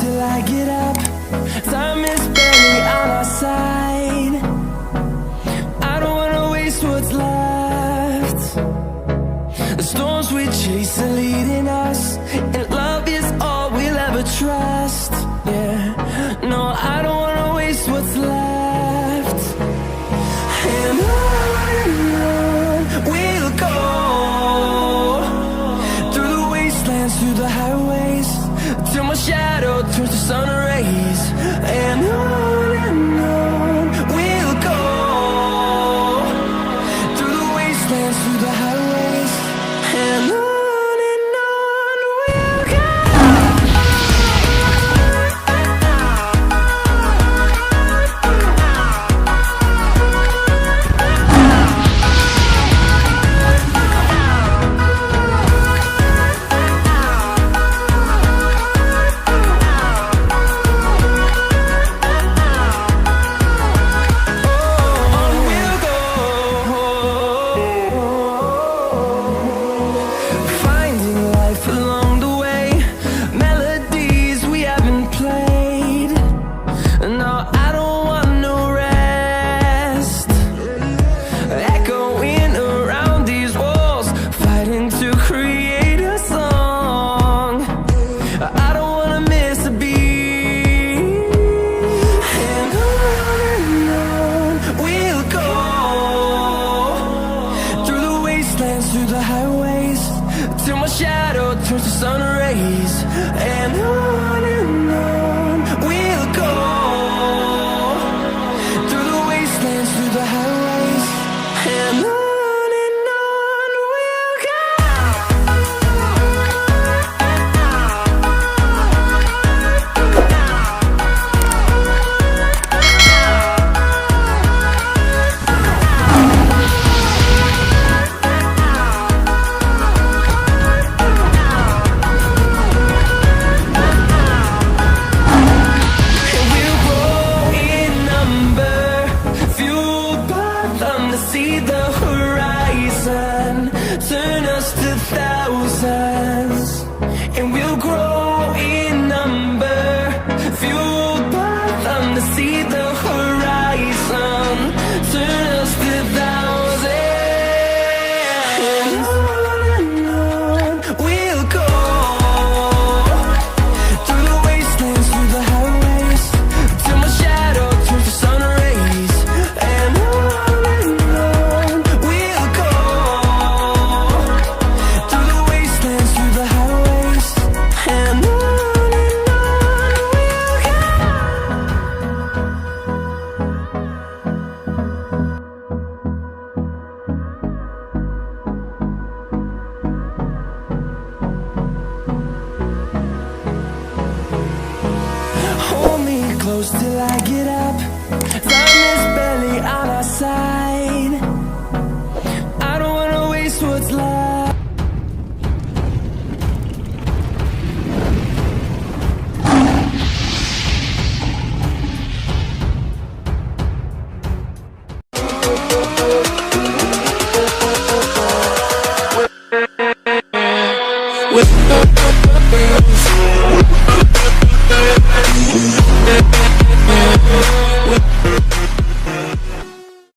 till I get up. Time is barely on our side. I don't wanna waste what's left. The storms we chase are leading us, and love is all we'll ever trust. Yeah, no, I don't wanna waste what's left. And on we'll go, through the wastelands, through the highways, till my shadow turns to sun rays. And on we'll go, through the wastelands, through the highways, and on we'll go. Through the highways, till my shadow turns to sun rays. And on we'll go, through the wastelands, through the highways, and on we'll go. See the horizon, turn us to thousands, and we'll grow in number, fueled by them to see the horizon, turn us to thousands, and on we'll go, through the wastelands, through the highways, till my shadow turns to sun rays. And close till I get up. Time is barely on our side. I don't wanna waste what's left. With